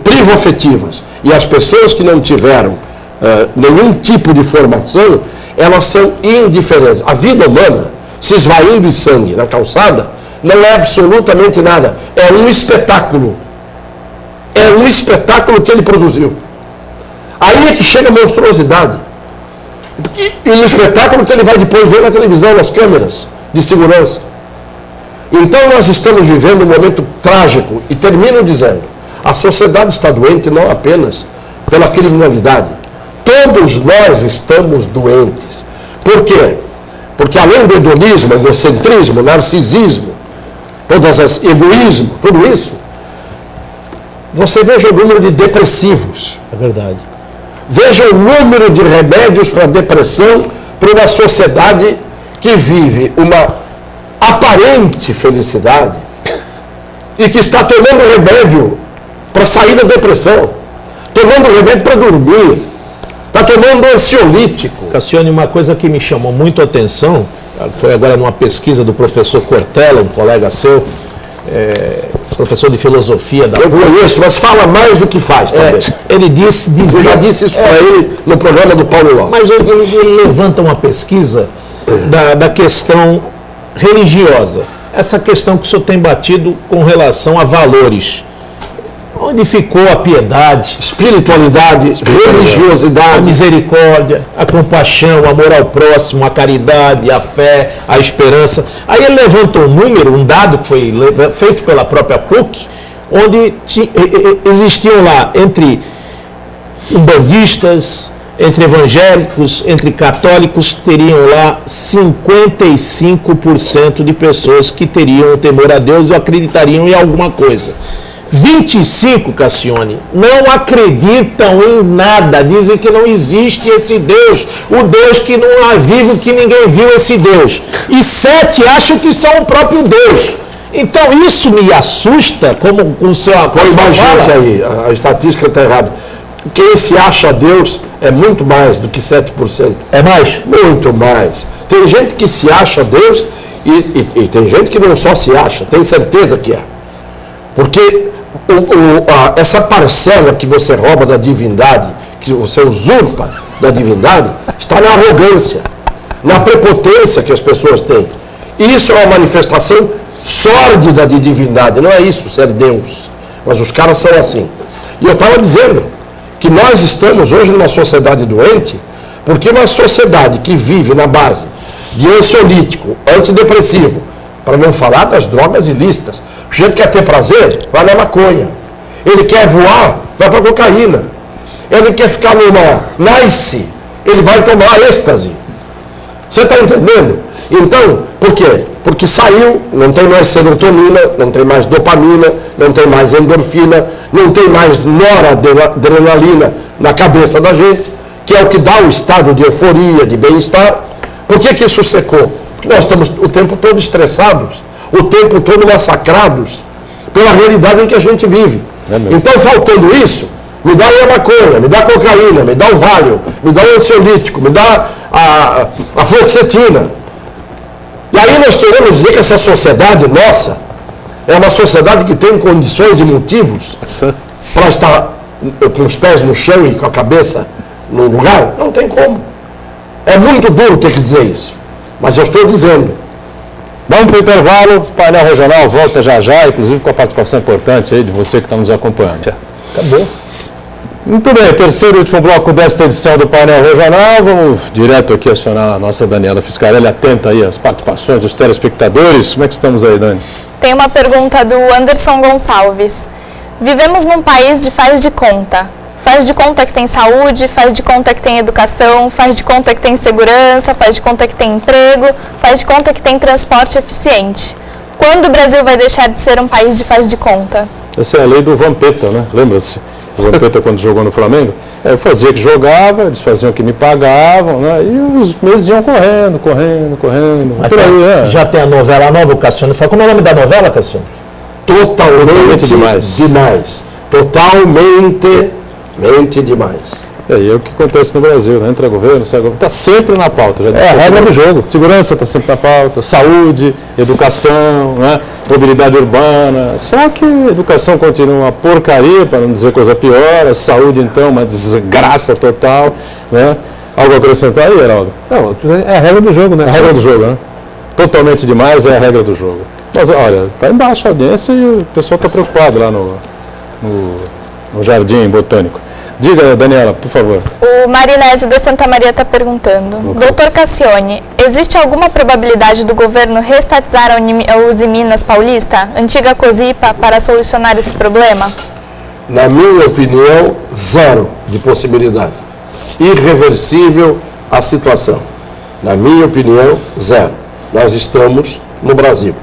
privoafetivas e as pessoas que não tiveram nenhum tipo de formação, elas são indiferentes. A vida humana, se esvaindo em sangue na calçada, não é absolutamente nada. É um espetáculo. É um espetáculo que ele produziu. Aí é que chega a monstruosidade. E um espetáculo que ele vai depois ver na televisão, nas câmeras de segurança. Então nós estamos vivendo um momento trágico. E termino dizendo, a sociedade está doente não apenas pela criminalidade. Todos nós estamos doentes. Por quê? Porque além do hedonismo, egocentrismo, narcisismo, egoísmo, tudo isso, você veja o número de depressivos. É verdade. Veja o número de remédios para depressão para uma sociedade que vive uma aparente felicidade e que está tomando remédio para sair da depressão, tomando remédio para dormir, está tomando ansiolítico. Cassione, uma coisa que me chamou muito a atenção, foi agora numa pesquisa do professor Cortella, um colega seu, professor de filosofia da Eu conheço, mas fala mais do que faz também. ele dizia... Eu já disse isso para ele no programa do Paulo Ló. Mas ele levanta uma pesquisa da questão religiosa. Essa questão que o senhor tem batido com relação a valores. Onde ficou a piedade, Espiritualidade, a religiosidade. misericórdia, a compaixão, o amor ao próximo, a caridade, a fé, a esperança. Aí ele levanta um número, um dado que foi feito pela própria PUC, onde existiam lá entre umbandistas, entre evangélicos, entre católicos, teriam lá 55% de pessoas que teriam temor a Deus ou acreditariam em alguma coisa. 25, Cassione, não acreditam em nada, dizem que não existe esse Deus, o Deus que não há vivo, que ninguém viu esse Deus. E 7 acham que são o próprio Deus. Então isso me assusta, como o seu Põe mais gente aí, a estatística está errada. Quem se acha Deus é muito mais do que 7%. É mais? Muito mais. Tem gente que se acha Deus e tem gente que não só se acha, tem certeza que é. Porque essa parcela que você rouba da divindade, que você usurpa da divindade, está na arrogância, na prepotência que as pessoas têm. Isso é uma manifestação sórdida de divindade, não é isso ser Deus. Mas os caras são assim. E eu estava dizendo que nós estamos hoje numa sociedade doente, porque uma sociedade que vive na base de ansiolítico, antidepressivo, para não falar das drogas ilícitas. O sujeito quer ter prazer, vai na maconha. Ele quer voar, vai para cocaína. Ele quer ficar numa nice, ele vai tomar êxtase. Você está entendendo? Então, por quê? Porque saiu, não tem mais serotonina, não tem mais dopamina, não tem mais endorfina, não tem mais noradrenalina na cabeça da gente, que é o que dá o estado de euforia, de bem-estar. Por que isso secou? Porque nós estamos o tempo todo estressados, o tempo todo massacrados pela realidade em que a gente vive. Então, faltando isso, me dá aí a maconha, me dá a cocaína, me dá o Valium, me dá o ansiolítico, me dá a fluoxetina. E aí nós queremos dizer que essa sociedade nossa é uma sociedade que tem condições e motivos para estar com os pés no chão e com a cabeça no lugar? Não tem como. É muito duro ter que dizer isso, mas eu estou dizendo. Vamos para o intervalo, o painel regional volta já já, inclusive com a participação importante aí de você que está nos acompanhando. Acabou. Muito bem, terceiro e último bloco desta edição do painel regional. Vamos direto aqui acionar a nossa Daniela Fiscarelli, atenta aí às participações dos telespectadores. Como é que estamos aí, Dani? Tem uma pergunta do Anderson Gonçalves. Vivemos num país de faz de conta. Faz de conta que tem saúde, faz de conta que tem educação, faz de conta que tem segurança, faz de conta que tem emprego, faz de conta que tem transporte eficiente. Quando o Brasil vai deixar de ser um país de faz de conta? Essa é a lei do Vampeta, né? Lembra-se? O Vampeta, quando jogou no Flamengo, eu fazia que jogava, eles faziam que me pagavam, né? E os meses iam correndo. Por aí, Já tem a novela nova, o Cassiano fala. Como é o nome da novela, Cassiano? Totalmente demais. Totalmente demais. É o que acontece no Brasil, né? Entra governo, sai governo, está sempre na pauta. Já a regra do jogo. Segurança está sempre na pauta, saúde, educação, né? Mobilidade urbana. Só que a educação continua uma porcaria, para não dizer coisa pior, a saúde, então, uma desgraça total, né? Algo a acrescentar aí, Heraldo? Não, é a regra do jogo, né? A regra do jogo, né? Totalmente demais é a regra do jogo. Mas, olha, está embaixo a audiência e o pessoal está preocupado lá no Jardim Botânico. Diga, Daniela, por favor. O Marinésio da Santa Maria está perguntando. Doutor Cassione, existe alguma probabilidade do governo restatizar a Usiminas Paulista, antiga Cosipa, para solucionar esse problema? Na minha opinião, zero de possibilidade. Irreversível a situação. Na minha opinião, zero. Nós estamos no Brasil.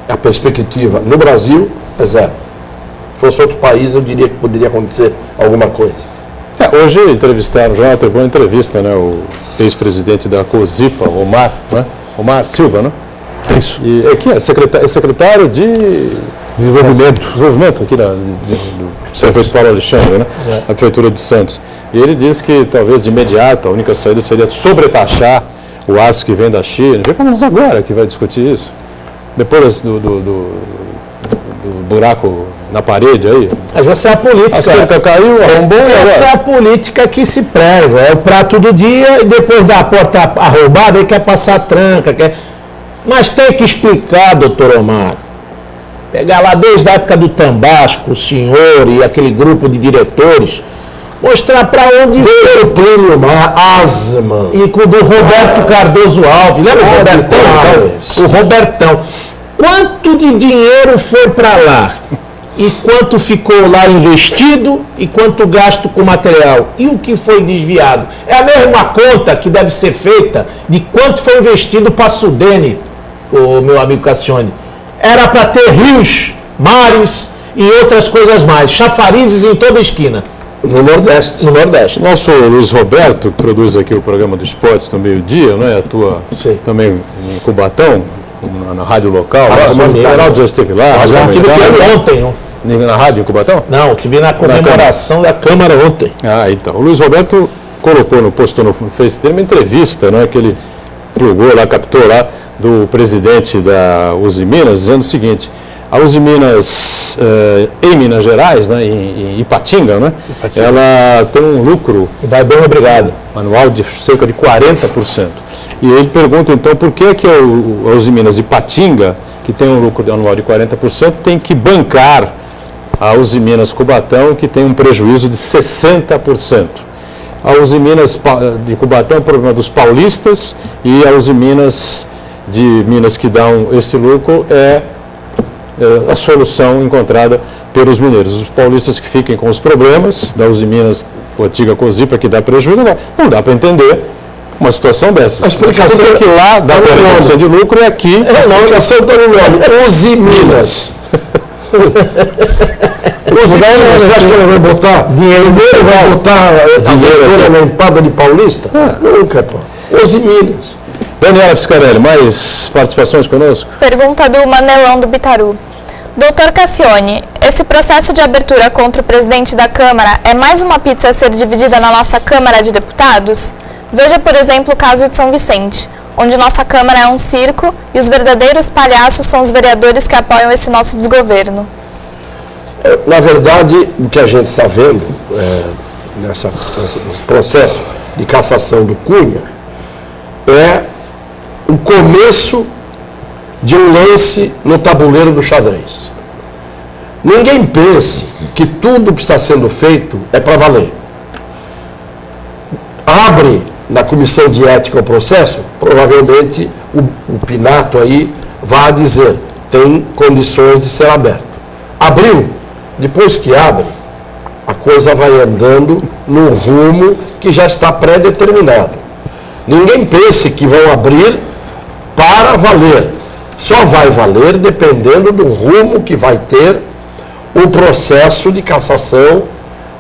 A perspectiva no Brasil é zero. Se fosse outro país, eu diria que poderia acontecer alguma coisa. Hoje entrevistaram, já teve uma entrevista, né, o ex-presidente da Cosipa, Omar, né? Omar Silva, né? Isso. E aqui é secretário de desenvolvimento aqui do prefeito Paulo Alexandre, né? A prefeitura de Santos. E ele disse que talvez de imediato a única saída seria sobretaxar o aço que vem da China. Vê como agora que vai discutir isso. Depois do buraco na parede aí. Mas essa é a política. A cerca caiu, arrombou e Essa é a política que se preza. É o prato do dia e depois da porta arrombada ele quer passar tranca. Mas tem que explicar, doutor Omar. Pegar lá desde a época do Tambasco, o senhor e aquele grupo de diretores, mostrar para onde veio o Plínio Asman e com o do Roberto Cardoso Alves. Lembra o Robertão? O Robertão. Quanto de dinheiro foi para lá? E quanto ficou lá investido e quanto gasto com material? E o que foi desviado? É a mesma conta que deve ser feita de quanto foi investido para a Sudene, o meu amigo Cassione. Era para ter rios, mares e outras coisas mais. Chafarizes em toda a esquina. No Nordeste. No Nordeste. Nosso Luiz Roberto, que produz aqui o programa do Esporte no meio-dia, né? Atua também em Cubatão, na rádio local. O Geraldo já esteve lá. Eu estive ontem. Na rádio em Cubatão? Não, estive na comemoração da Câmara ontem. Então. O Luiz Roberto postou no Face dele uma entrevista, né, que ele plugou lá, captou lá, do presidente da Usiminas, dizendo o seguinte: a Usiminas em Minas Gerais, né, em Ipatinga, né, ela tem um lucro, vai bem, obrigado, anual de cerca de 40%. E ele pergunta, então, por que a Usiminas de Ipatinga, que tem um lucro anual de 40%, tem que bancar a Usiminas Cubatão, que tem um prejuízo de 60%. A Usiminas de Cubatão é o problema dos paulistas e a Usiminas de Minas que dão esse lucro é a solução encontrada pelos mineiros. Os paulistas que fiquem com os problemas da Usiminas, a antiga Cosipa, que dá prejuízo, não dá para entender uma situação dessas. A explicação é que lá dá 40% de lucro e aqui... A explicação está no nome. Usiminas. Você acha que ela vai botar dinheiro dele, vai botar dinheiro na empada de paulista? Nunca, pô. Usiminas. Daniela Fiscarelli, mais participações conosco? Pergunta do Manelão do Bitaru. Doutor Cassione, esse processo de abertura contra o presidente da Câmara é mais uma pizza a ser dividida na nossa Câmara de Deputados? Veja, por exemplo, o caso de São Vicente, onde nossa Câmara é um circo e os verdadeiros palhaços são os vereadores que apoiam esse nosso desgoverno. Na verdade, o que a gente está vendo nesse processo de cassação do Cunha é o começo de um lance no tabuleiro do xadrez. Ninguém pense que tudo que está sendo feito é para valer. Abre na comissão de ética o processo, provavelmente o Pinato aí vai dizer, tem condições de ser aberto. Abriu, depois que abre, a coisa vai andando no rumo que já está pré-determinado. Ninguém pense que vão abrir para valer. Só vai valer dependendo do rumo que vai ter o processo de cassação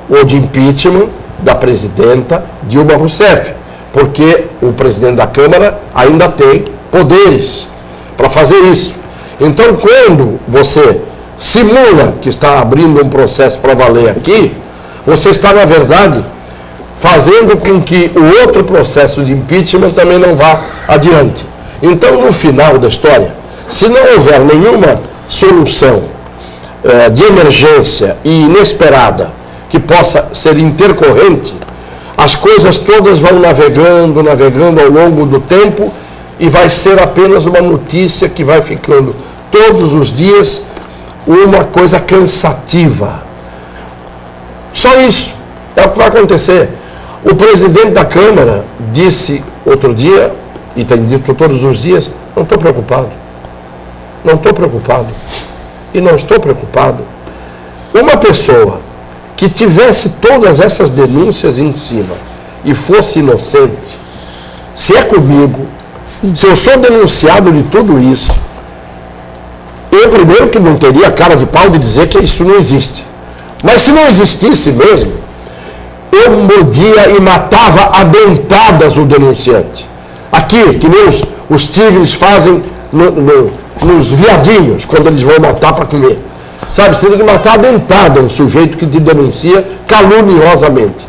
ou de impeachment da presidenta Dilma Rousseff, porque o presidente da Câmara ainda tem poderes para fazer isso. Então, quando você simula que está abrindo um processo para valer aqui, você está, na verdade, fazendo com que o outro processo de impeachment também não vá adiante. Então, no final da história, se não houver nenhuma solução de emergência e inesperada que possa ser intercorrente, as coisas todas vão navegando ao longo do tempo e vai ser apenas uma notícia que vai ficando todos os dias uma coisa cansativa. Só isso é o que vai acontecer. O presidente da Câmara disse outro dia, e tem dito todos os dias, não estou preocupado. Não estou preocupado. E não estou preocupado. Uma pessoa que tivesse todas essas denúncias em cima e fosse inocente, se é comigo, se eu sou denunciado de tudo isso, eu primeiro que não teria cara de pau de dizer que isso não existe. Mas se não existisse mesmo, eu mordia e matava a dentadas o denunciante. Aqui, que nem os tigres fazem nos viadinhos, quando eles vão matar para comer. Sabe, você tem que matar a dentada um sujeito que te denuncia caluniosamente.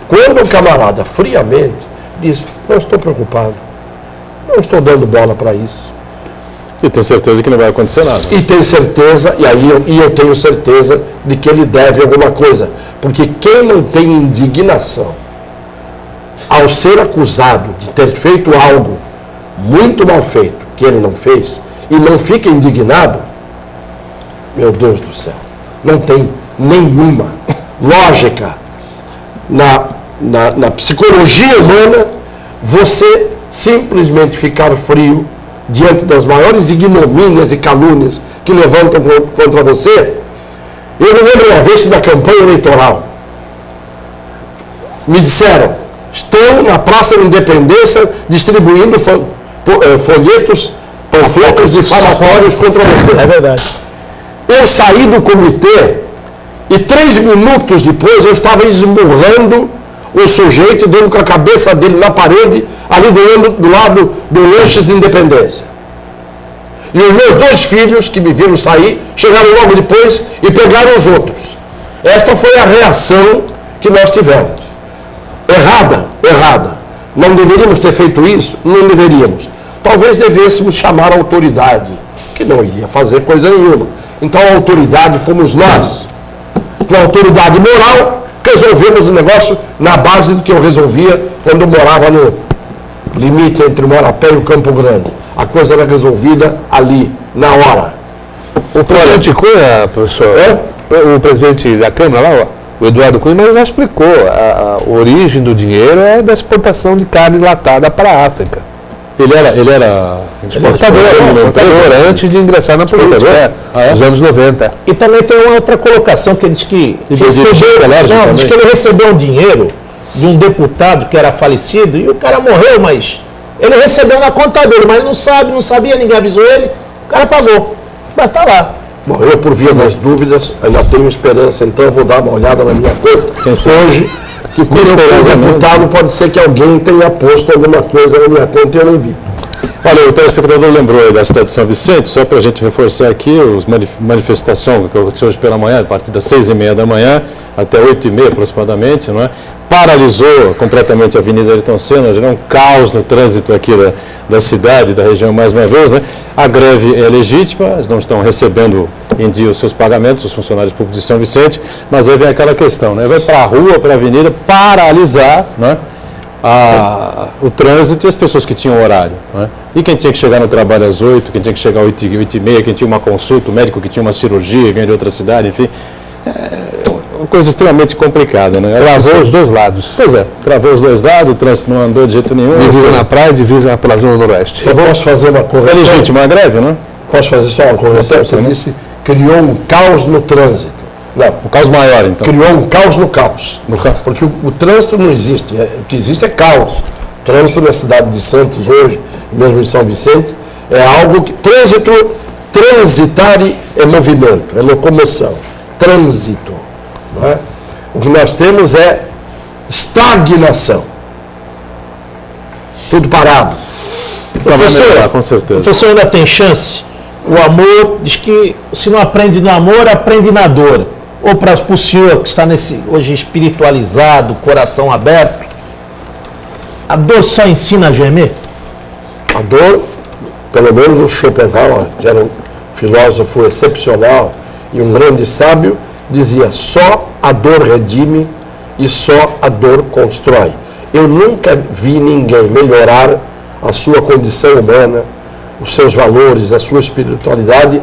Quando o camarada friamente diz, não estou preocupado, não estou dando bola para isso. E tem certeza que não vai acontecer nada. E tem certeza, e eu tenho certeza de que ele deve alguma coisa. Porque quem não tem indignação ao ser acusado de ter feito algo muito mal feito, que ele não fez, e não fica indignado, meu Deus do céu, não tem nenhuma lógica na psicologia humana você simplesmente ficar frio diante das maiores ignomínias e calúnias que levantam contra você. Eu me lembro uma vez na campanha eleitoral, me disseram, estão na Praça da Independência distribuindo folhetos, panfletos difamatórios contra você. É verdade. Eu saí do comitê e 3 minutos depois eu estava esmurrando o sujeito, dando com a cabeça dele na parede, ali do lado do Lanches Independência. E os meus 2 filhos, que me viram sair, chegaram logo depois e pegaram os outros. Esta foi a reação que nós tivemos. Errada. Não deveríamos ter feito isso? Não deveríamos. Talvez devêssemos chamar a autoridade, que não iria fazer coisa nenhuma. Então a autoridade fomos nós. Com a autoridade moral, resolvemos o negócio na base do que eu resolvia quando eu morava no limite entre o Morapé e o Campo Grande. A coisa era resolvida ali, na hora. O presidente Cunha, professor, o presidente da Câmara lá, o Eduardo Cunha, mas já explicou, a origem do dinheiro é da exportação de carne enlatada para a África. Ele era exportador antes de ingressar na política, nos anos 90. E também tem uma outra colocação que ele diz que diz que ele recebeu um dinheiro de um deputado que era falecido e o cara morreu, mas ele recebeu na conta dele, mas não sabia, ninguém avisou ele, o cara pagou. Mas tá lá. Bom, eu por via das dúvidas, ainda tenho esperança, então eu vou dar uma olhada na minha conta. Hoje, que quando eu for deputado, pode ser que alguém tenha posto alguma coisa na minha conta e eu não vi. Olha, o telespectador lembrou aí da cidade de São Vicente, só para a gente reforçar aqui, os manifestação que aconteceu hoje pela manhã, a partir das 6h30 da manhã até 8h30 aproximadamente, não é? Paralisou completamente a Avenida Ayrton Senna, gerou um caos no trânsito aqui da cidade, da região mais uma vez, né? A greve é legítima, eles não estão recebendo em dia os seus pagamentos, os funcionários públicos de São Vicente, mas aí vem aquela questão, né? Vai para a rua, para a avenida, paralisar, né? O trânsito e as pessoas que tinham horário, né? E quem tinha que chegar no trabalho às 8, quem tinha que chegar às 8h30, quem tinha uma consulta, o médico que tinha uma cirurgia, vinha de outra cidade, enfim, uma coisa extremamente complicada, né? Travou os dois lados. Pois é, travou os dois lados, o trânsito não andou de jeito nenhum. Divisa na praia, divisa pela zona noroeste. Só vamos fazer uma É correção. legítima a greve, né? Posso fazer só uma correção? Você disse criou um caos no trânsito. Não, O caos maior, então. criou um caos no caos. No caos. Porque o trânsito não existe. O que existe é caos. O trânsito na cidade de Santos hoje, mesmo em São Vicente, é algo que... Transitar é movimento, é locomoção. Trânsito. Não é? O que nós temos é estagnação. Tudo parado. Vai melhorar, com O certeza. professor ainda tem chance? O amor, diz que se não aprende no amor, aprende na dor. Ou para o senhor que está hoje espiritualizado, coração aberto, a dor só ensina a gemer? A dor, pelo menos o Schopenhauer, que era um filósofo excepcional e um grande sábio, dizia: só a dor redime e só a dor constrói. Eu nunca vi ninguém melhorar a sua condição humana, os seus valores, a sua espiritualidade,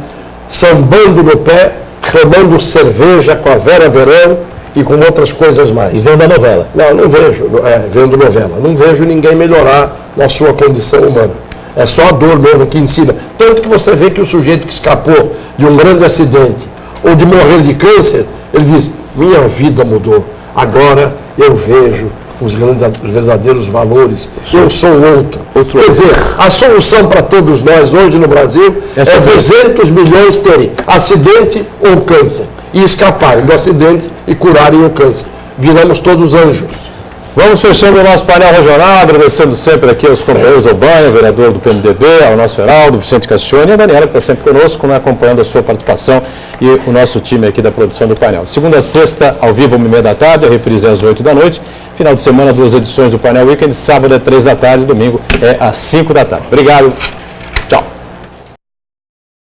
sambando no pé, tomando cerveja com a Vera Verão e com outras coisas mais. E vendo a novela. Não vejo, vendo novela, não vejo ninguém melhorar na sua condição humana. É só a dor mesmo que ensina. Tanto que você vê que o sujeito que escapou de um grande acidente ou de morrer de câncer, ele diz: minha vida mudou, agora eu vejo os verdadeiros valores, eu sou outro. Quer dizer, a solução para todos nós hoje no Brasil é 200 milhões terem acidente ou câncer e escaparem do acidente e curarem o câncer. Viramos todos anjos. Vamos fechando o nosso painel regional, agradecendo sempre aqui aos companheiros Obanha, vereador do PMDB, ao nosso Heraldo, Vicente Cassione e a Daniela, que está sempre conosco, acompanhando a sua participação e o nosso time aqui da produção do painel. Segunda a sexta, ao vivo, 1h30 da tarde, a reprise às 8 da noite. Final de semana, 2 edições do Painel Weekend, sábado é 3 da tarde, domingo é às 5 da tarde. Obrigado.